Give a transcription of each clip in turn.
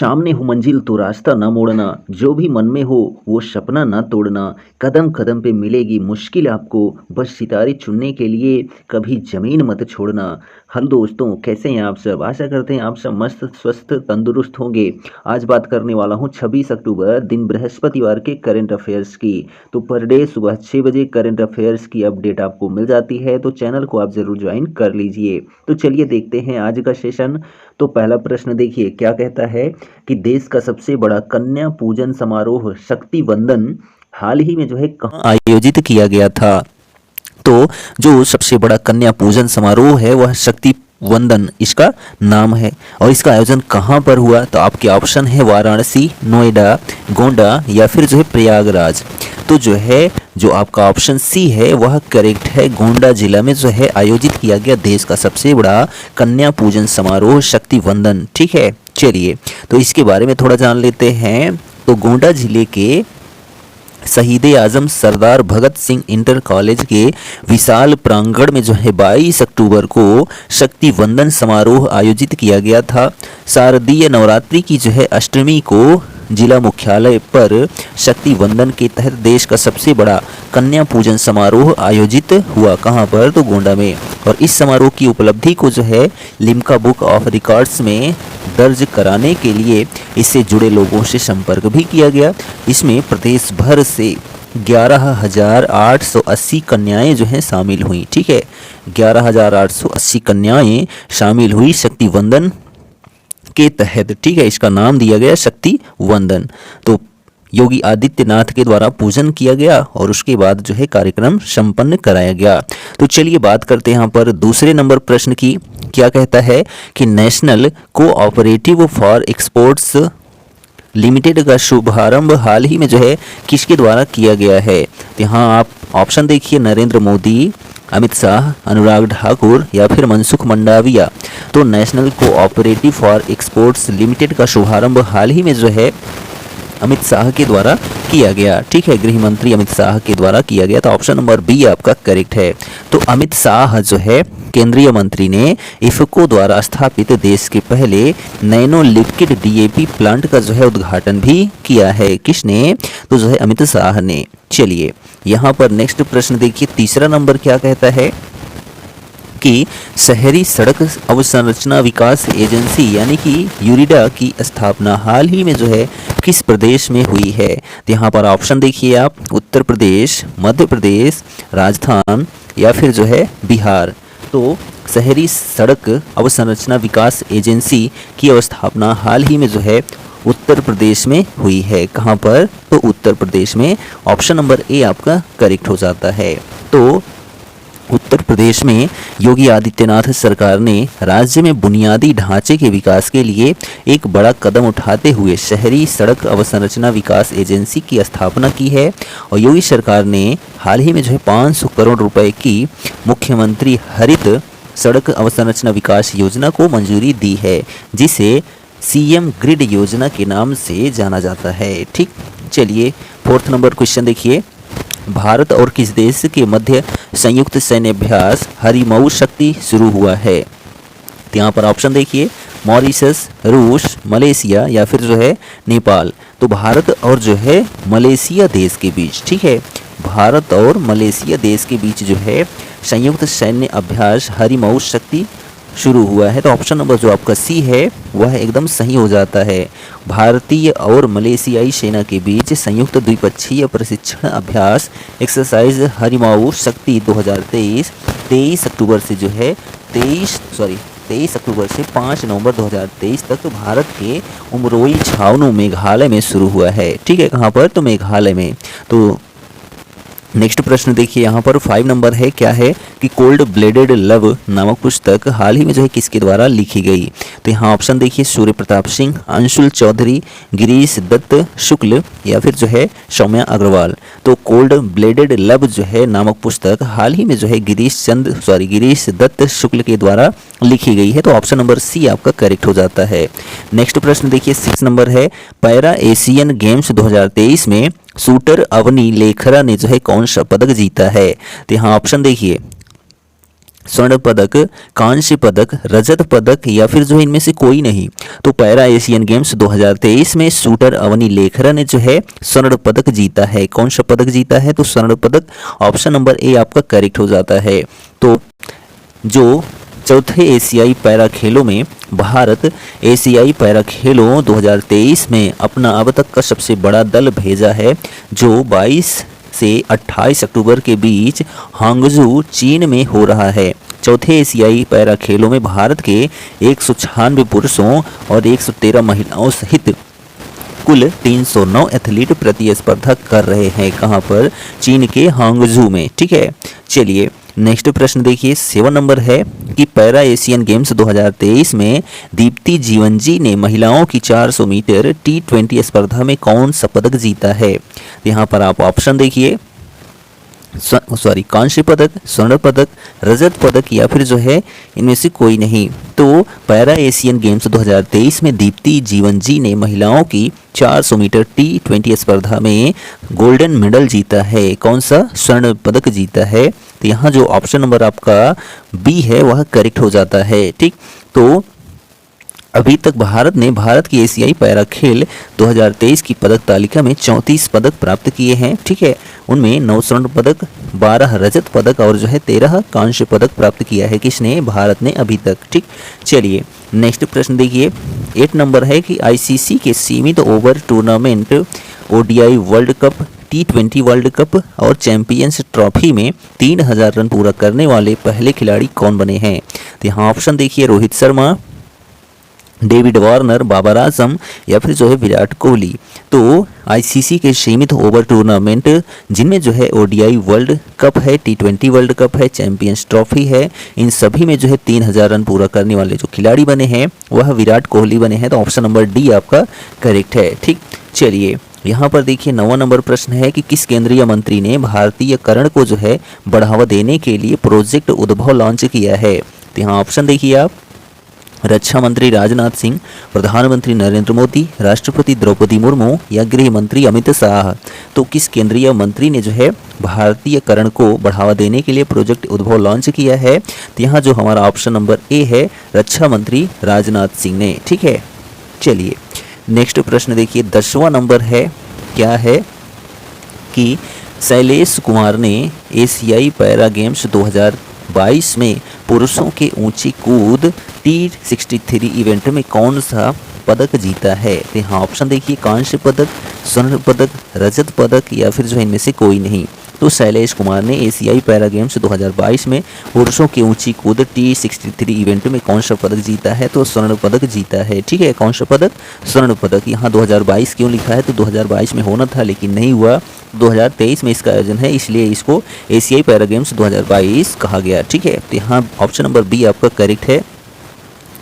सामने हो मंजिल तो रास्ता ना मोड़ना, जो भी मन में हो वो सपना ना तोड़ना, कदम कदम पे मिलेगी मुश्किल आपको, बस सितारे चुनने के लिए कभी जमीन मत छोड़ना। हेलो दोस्तों, कैसे हैं आप सब? आशा करते हैं आप सब मस्त स्वस्थ तंदुरुस्त होंगे। आज बात करने वाला हूँ 26 अक्टूबर दिन बृहस्पतिवार के करंट अफेयर्स की। तो पर डे सुबह 6 बजे करंट अफेयर्स की अपडेट आपको मिल जाती है, तो चैनल को आप ज़रूर ज्वाइन कर लीजिए। तो चलिए देखते हैं आज का सेशन। तो पहला प्रश्न देखिए क्या कहता है कि देश का सबसे बड़ा कन्या पूजन समारोह शक्ति वंदन हाल ही में जो है कहाँ आयोजित किया गया था। तो जो सबसे बड़ा कन्या पूजन समारोह है वह शक्ति वंदन इसका नाम है। और इसका आयोजन कहाँ पर हुआ? तो आपके ऑप्शन है वाराणसी, नोएडा, गोंडा या फिर जो है प्रयागराज। तो जो आपका ऑप्शन सी है वह करेक्ट है। गोंडा जिला में जो है आयोजित किया गया देश का सबसे बड़ा कन्या पूजन समारोह शक्ति वंदन। ठीक है, चलिए तो इसके बारे में थोड़ा जान लेते हैं। तो गोंडा जिले के शहीद आजम सरदार भगत सिंह इंटर कॉलेज के विशाल प्रांगण में जो है 22 अक्टूबर को शक्ति वंदन समारोह आयोजित किया गया था। शारदीय नवरात्रि की जो है अष्टमी को जिला मुख्यालय पर शक्ति वंदन के तहत देश का सबसे बड़ा कन्या पूजन समारोह आयोजित हुआ। कहाँ पर? तो गोंडा में। और इस समारोह की उपलब्धि को जो है लिम्का बुक ऑफ रिकॉर्ड्स में दर्ज कराने के लिए इससे जुड़े लोगों से संपर्क भी किया गया। इसमें प्रदेश भर से 11,880 कन्याएं जो हैं शामिल हुई। ठीक है, 11,880 कन्याएं शामिल हुई शक्ति वंदन के तहत। ठीक है, इसका नाम दिया गया शक्ति वंदन। तो योगी आदित्यनाथ के द्वारा पूजन किया गया और उसके बाद जो है कार्यक्रम संपन्न कराया गया। तो चलिए बात करते हैं यहाँ पर दूसरे नंबर प्रश्न की। क्या कहता है कि national cooperative for exports limited का शुभारंभ हाल ही में जो है किसके द्वारा किया गया है? तो यहाँ आप ऑप्शन देखिए, नरेंद्र मोदी, अमित शाह, अनुराग ठाकुर या फिर मनसुख मंडाविया। तो national cooperative for exports limited का शुभारंभ हाल ही में जो है अमित शाह के द्वारा किया गया। ठीक है, गृह मंत्री अमित शाह के द्वारा किया गया। तो ऑप्शन नंबर बी आपका करेक्ट है। तो अमित शाह जो है केंद्रीय मंत्री ने इफको द्वारा स्थापित देश के पहले नैनो लिक्विड डीएपी प्लांट का जो है उद्घाटन भी किया है। किसने? तो जो है अमित शाह ने। चलिए यहाँ पर नेक्स्ट प्रश्न देखिए, तीसरा नंबर क्या कहता है कि शहरी सड़क अवसंरचना विकास एजेंसी यानी कि यूरिडा की स्थापना हाल ही में जो है किस प्रदेश में हुई है? तो यहाँ पर ऑप्शन देखिए आप, उत्तर प्रदेश, मध्य प्रदेश, राजस्थान या फिर जो है बिहार। तो शहरी सड़क अवसंरचना विकास एजेंसी की स्थापना हाल ही में जो है उत्तर प्रदेश में हुई है। कहाँ पर? तो उत्तर प्रदेश में। ऑप्शन नंबर ए आपका करेक्ट हो जाता है। तो उत्तर प्रदेश में योगी आदित्यनाथ सरकार ने राज्य में बुनियादी ढांचे के विकास के लिए एक बड़ा कदम उठाते हुए शहरी सड़क अवसंरचना विकास एजेंसी की स्थापना की है। और योगी सरकार ने हाल ही में जो है 500 करोड़ रुपए की मुख्यमंत्री हरित सड़क अवसंरचना विकास योजना को मंजूरी दी है, जिसे सीएम ग्रिड योजना के नाम से जाना जाता है। ठीक, चलिए फोर्थ नंबर क्वेश्चन देखिए, भारत और किस देश के मध्य संयुक्त सैन्य अभ्यास हरिमऊ शक्ति शुरू हुआ है? तो यहाँ पर ऑप्शन देखिए, मॉरिशस, रूस, मलेशिया या फिर जो है नेपाल। तो भारत और जो है मलेशिया देश के बीच, ठीक है, भारत और मलेशिया देश के बीच जो है संयुक्त सैन्य अभ्यास हरिमऊ शक्ति शुरू हुआ है। तो ऑप्शन नंबर जो आपका सी है वह एकदम सही हो जाता है। भारतीय और मलेशियाई सेना के बीच संयुक्त द्विपक्षीय प्रशिक्षण अभ्यास एक्सरसाइज हरिमऊ शक्ति 2023 23 अक्टूबर से जो है 23 अक्टूबर से 5 नवंबर 2023 तक भारत के उमरोई छावनी मेघालय में शुरू हुआ है। ठीक है, कहाँ पर? तो मेघालय में। तो नेक्स्ट प्रश्न देखिए, यहाँ पर 5 नंबर है, क्या है कि कोल्ड ब्लेडेड लव नामक पुस्तक हाल ही में जो है किसके द्वारा लिखी गई? तो यहाँ ऑप्शन देखिए, सूर्य प्रताप सिंह, अंशुल चौधरी, गिरीश दत्त शुक्ल या फिर जो है सौम्या अग्रवाल। तो कोल्ड ब्लेडेड लव जो है नामक पुस्तक हाल ही में जो है गिरीश दत्त शुक्ल के द्वारा लिखी गई है। तो ऑप्शन नंबर सी आपका करेक्ट हो जाता है। नेक्स्ट प्रश्न देखिए, 6 नंबर है, पैरा एशियन गेम्स 2023 में शूटर अवनी लेखरा ने जो है कौन सा पदक जीता है? तो यहाँ ऑप्शन देखिए, स्वर्ण पदक, कांस्य पदक, रजत पदक या फिर जो है इनमें से कोई नहीं। तो पैरा एशियन गेम्स 2023 में शूटर अवनी लेखरा ने जो है स्वर्ण पदक जीता है। कौन सा पदक जीता है? तो स्वर्ण पदक। ऑप्शन नंबर ए आपका करेक्ट हो जाता है। तो जो चौथे एशियाई पैरा खेलों में भारत एशियाई पैरा खेलों 2023 में अपना अब तक का सबसे बड़ा दल भेजा है, जो 22 से 28 अक्टूबर के बीच हांगझू चीन में हो रहा है। चौथे एशियाई पैरा खेलों में भारत के 196 पुरुषों और 113 महिलाओं सहित कुल 309 एथलीट प्रतिस्पर्धा कर रहे हैं। कहां पर? चीन के हांगझू में। ठीक है, चलिए नेक्स्ट प्रश्न देखिए। 7 नंबर है कि पैरा एशियन गेम्स 2023 में दीप्ति जीवनजी ने महिलाओं की 400 मीटर T20 स्पर्धा में कौन सा पदक जीता है? यहाँ पर आप ऑप्शन देखिए, कांस्य पदक, स्वर्ण पदक, रजत पदक या फिर जो है इनमें से कोई नहीं। तो पैरा एशियन गेम्स 2023 में दीप्ति जीवनजी ने महिलाओं की 400 मीटर T20 स्पर्धा में गोल्डन मेडल जीता है। कौन सा? स्वर्ण पदक जीता है। तो यहाँ जो ऑप्शन नंबर आपका बी है वह करेक्ट हो जाता है। ठीक, तो अभी तक भारत की एशियाई पैरा खेल 2023 की पदक तालिका में 34 पदक प्राप्त किए हैं। ठीक है, उनमें 9 स्वर्ण पदक, 12 रजत पदक और जो है 13 कांस्य पदक प्राप्त किया है। किसने? भारत ने अभी तक। ठीक, चलिए नेक्स्ट प्रश्न देखिए। 8 नंबर है कि आईसीसी के सीमित over tournament ODI world cup, T20 world cup और चैंपियंस ट्रॉफी में 3000 रन पूरा करने वाले पहले खिलाड़ी कौन बने हैं? तो यहाँ ऑप्शन देखिए, रोहित शर्मा, डेविड वार्नर, बाबर आजम या फिर जो है विराट कोहली। तो आईसीसी के सीमित ओवर टूर्नामेंट जिनमें जो है ओडीआई वर्ल्ड कप है, T20 वर्ल्ड कप है, चैंपियंस ट्रॉफी है, इन सभी में जो है 3000 रन पूरा करने वाले जो खिलाड़ी बने हैं वह विराट कोहली बने हैं। तो ऑप्शन नंबर डी आपका करेक्ट है। ठीक, चलिए यहाँ पर देखिए 9वां नंबर प्रश्न है कि किस केंद्रीय मंत्री ने भारतीयकरण को जो है बढ़ावा देने के लिए प्रोजेक्ट उद्भव लॉन्च किया है? तो यहाँ ऑप्शन देखिए आप, रक्षा मंत्री राजनाथ सिंह, प्रधानमंत्री नरेंद्र मोदी, राष्ट्रपति द्रौपदी मुर्मू या गृह मंत्री अमित शाह। तो किस केंद्रीय मंत्री ने जो है भारतीयकरण को बढ़ावा देने के लिए प्रोजेक्ट उद्भव लॉन्च किया है? तो यहाँ जो हमारा ऑप्शन नंबर ए है, रक्षा मंत्री राजनाथ सिंह ने। ठीक है, चलिए नेक्स्ट प्रश्न देखिए। 10वां नंबर है, क्या है कि शैलेश कुमार ने एशियाई पैरा गेम्स 2022 में पुरुषों के ऊंची कूद T63 इवेंट में कौन सा पदक जीता है? तो यहाँ ऑप्शन देखिए, कांस्य पदक, स्वर्ण पदक, रजत पदक या फिर जो है इनमें से कोई नहीं। तो शैलेश कुमार ने एशियाई पैरा गेम्स 2022 में पुरुषों की ऊंची कूद T63 इवेंट में कौन सा पदक जीता है? तो स्वर्ण पदक जीता है। ठीक है, कौन सा पदक? स्वर्ण पदक। यहाँ 2022 क्यों लिखा है? तो 2022 में होना था लेकिन नहीं हुआ, 2023 में इसका आयोजन है, इसलिए इसको एशियाई पैरा गेम्स 2022 कहा गया। ठीक है, तो यहाँ ऑप्शन नंबर बी आपका करेक्ट है।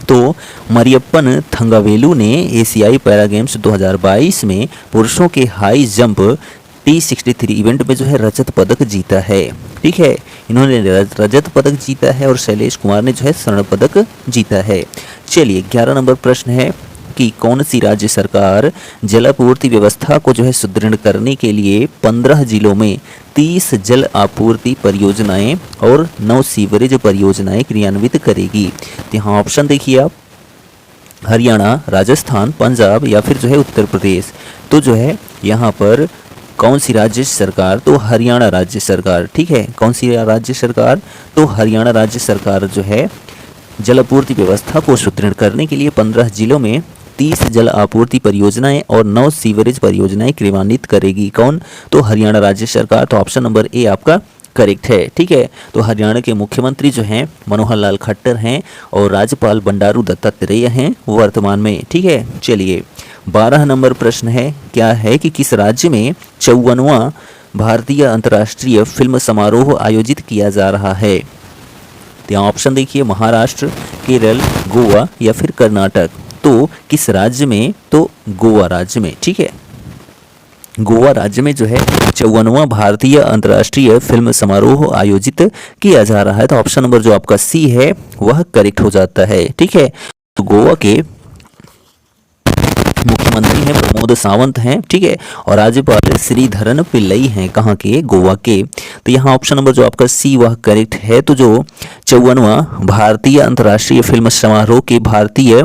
तो मरियप्पन थंगावेलु ने एशियाई पैरा गेम्स 2022 में पुरुषों के हाई जंप T63 इवेंट में जो है रजत पदक जीता है। ठीक है, इन्होंने रजत पदक जीता है और शैलेश कुमार ने जो है स्वर्ण पदक जीता है। चलिए 11 नंबर प्रश्न है कि कौन सी राज्य सरकार जलापूर्ति व्यवस्था को जो है सुदृढ़ करने के लिए 15 जिलों में 30 जल आपूर्ति परियोजनाएं और 9 सीवरेज परियोजनाएं क्रियान्वित करेगी? तो यहाँ ऑप्शन देखिए आप, हरियाणा, राजस्थान, पंजाब या फिर जो है उत्तर प्रदेश। तो जो है यहाँ पर कौन सी राज्य सरकार? तो हरियाणा राज्य सरकार। ठीक है, कौन सी राज्य सरकार? तो हरियाणा राज्य सरकार जो है जलापूर्ति व्यवस्था को सुदृढ़ करने के लिए 15 जिलों में 30 जल आपूर्ति परियोजनाएं और 9 सीवरेज परियोजनाएं क्रियान्वित करेगी। कौन? तो हरियाणा राज्य सरकार। तो ऑप्शन नंबर ए आपका करेक्ट है। ठीक है, तो हरियाणा के मुख्यमंत्री जो हैं मनोहर लाल खट्टर हैं और राज्यपाल बंडारू दत्तात्रेय हैं वर्तमान में। ठीक है, चलिए 12 नंबर प्रश्न है, क्या है कि किस राज्य में 54वां भारतीय अंतर्राष्ट्रीय फिल्म समारोह आयोजित किया जा रहा है? तो यहाँ ऑप्शन देखिए, महाराष्ट्र, केरल, गोवा या फिर कर्नाटक। तो किस राज्य में? तो गोवा राज्य में। ठीक है, गोवा राज्य में जो है 54वां भारतीय अंतर्राष्ट्रीय फिल्म समारोह आयोजित किया जा रहा है। तो ऑप्शन नंबर जो आपका सी है वह करेक्ट हो जाता है। ठीक है, तो गोवा के मुख्यमंत्री हैं प्रमोद सावंत हैं, ठीक है, और राज्यपाल श्रीधरन पिल्लई हैं, कहाँ के, गोवा के। तो यहाँ ऑप्शन नंबर जो आपका सी वह करेक्ट है। तो जो 54वां भारतीय अंतर्राष्ट्रीय फिल्म समारोह के भारतीय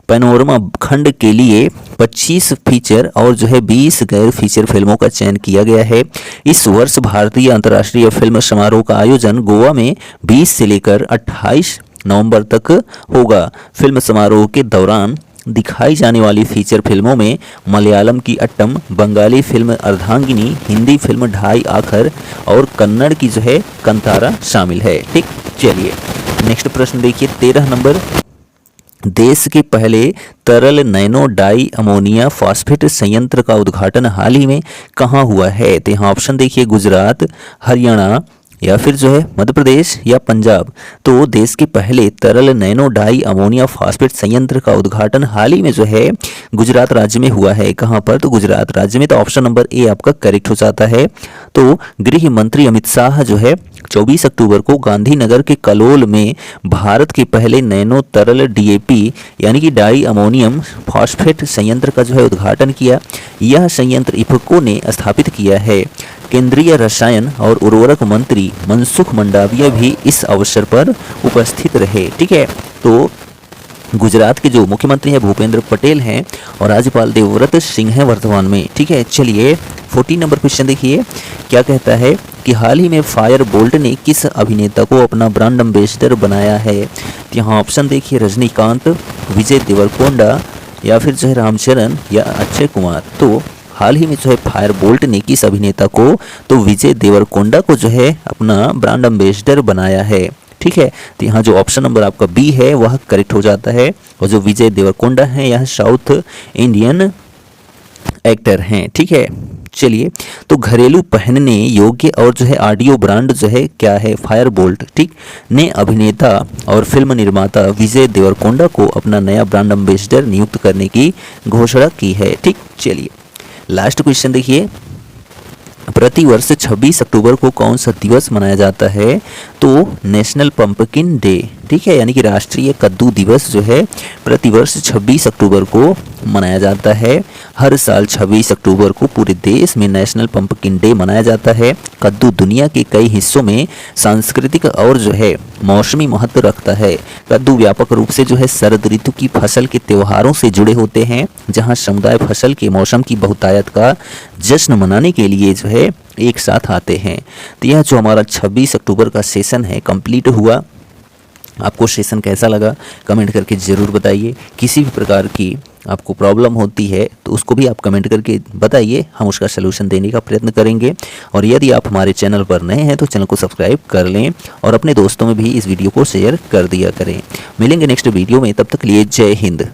पैनोरमा खंड के लिए 25 फीचर और जो है 20 गैर फीचर फिल्मों का चयन किया गया है। इस वर्ष भारतीय अंतर्राष्ट्रीय फिल्म समारोह का आयोजन गोवा में 20 से लेकर 28 नवंबर तक होगा। फिल्म समारोह के दौरान दिखाई जाने वाली फीचर फिल्मों में मलयालम की अट्टम, बंगाली फिल्म अर्धांगिनी, हिंदी फिल्म ढाई आखर और कन्नड़ की जो है कंतारा शामिल है। ठीक, चलिए नेक्स्ट प्रश्न देखिए 13 नंबर। देश के पहले तरल नैनो डाई अमोनिया फॉस्फेट संयंत्र का उद्घाटन हाल ही में कहाँ हुआ है? तो यहाँ ऑप्शन देखिए गुजरात, हरियाणा या फिर जो है मध्य प्रदेश या पंजाब। तो देश के पहले तरल नैनो डाई अमोनिया फॉस्फेट संयंत्र का उद्घाटन हाल ही में जो है गुजरात राज्य में हुआ है। कहाँ पर? तो गुजरात राज्य में। तो ऑप्शन नंबर ए आपका करेक्ट हो जाता है। तो गृह मंत्री अमित शाह जो है 24 अक्टूबर को गांधीनगर के कलोल में भारत के पहले नैनो तरल डीएपी यानी कि डाई अमोनियम फॉस्फेट संयंत्र का जो है उद्घाटन किया। यह संयंत्र इफको ने स्थापित किया है। केंद्रीय रसायन और उर्वरक मंत्री मनसुख मंडाविया भी इस अवसर पर उपस्थित रहे। ठीक है, तो गुजरात के जो मुख्यमंत्री हैं भूपेंद्र पटेल हैं और राज्यपाल देवव्रत सिंह हैं वर्तमान में। ठीक है, चलिए 14 नंबर क्वेश्चन देखिए क्या कहता है कि हाल ही में फायर बोल्ट ने किस अभिनेता को अपना ब्रांड एम्बेसडर बनाया है? तो यहाँ ऑप्शन देखिए रजनीकांत, विजय देवरकोंडा या फिर जो है रामचरण या अक्षय कुमार। तो हाल ही में जो है फायर बोल्ट ने किस अभिनेता को? तो विजय देवरकोंडा को जो है अपना ब्रांड एम्बेसडर बनाया है। ठीक है, तो यहाँ जो ऑप्शन नंबर आपका बी है वह करेक्ट हो जाता है। और जो विजय देवरकोंडा हैं यह साउथ इंडियन एक्टर हैं। ठीक है, चलिए तो घरेलू पहनने योग्य और जो है ऑडियो ब्रांड जो है क्या है? Fire Boltt. ठीक, ने अभिनेता और फिल्म निर्माता विजय देवरकोंडा को अपना नया ब्रांड एम्बेसडर नियुक्त करने की घोषणा की है। ठीक, चलिए लास्ट क्वेश्चन देखिए, प्रतिवर्ष 26 अक्टूबर को कौन सा दिवस मनाया जाता है? तो नेशनल पंपकिन डे। ठीक है, यानी कि राष्ट्रीय कद्दू दिवस जो है प्रतिवर्ष 26 अक्टूबर को मनाया जाता है। हर साल 26 अक्टूबर को पूरे देश में नेशनल पंपकिन डे मनाया जाता है। कद्दू दुनिया के कई हिस्सों में सांस्कृतिक और जो है मौसमी महत्व रखता है। कद्दू व्यापक रूप से जो है शरद ऋतु की फसल के त्योहारों से जुड़े होते हैं, जहां समुदाय फसल के मौसम की बहुतायत का जश्न मनाने के लिए जो है एक साथ आते हैं। तो यह जो हमारा 26 अक्टूबर का सेशन है कंप्लीट हुआ। आपको सेशन कैसा लगा कमेंट करके ज़रूर बताइए। किसी भी प्रकार की आपको प्रॉब्लम होती है तो उसको भी आप कमेंट करके बताइए, हम उसका सलूशन देने का प्रयत्न करेंगे। और यदि आप हमारे चैनल पर नए हैं तो चैनल को सब्सक्राइब कर लें और अपने दोस्तों में भी इस वीडियो को शेयर कर दिया करें। मिलेंगे नेक्स्ट वीडियो में, तब तक लिए जय हिंद।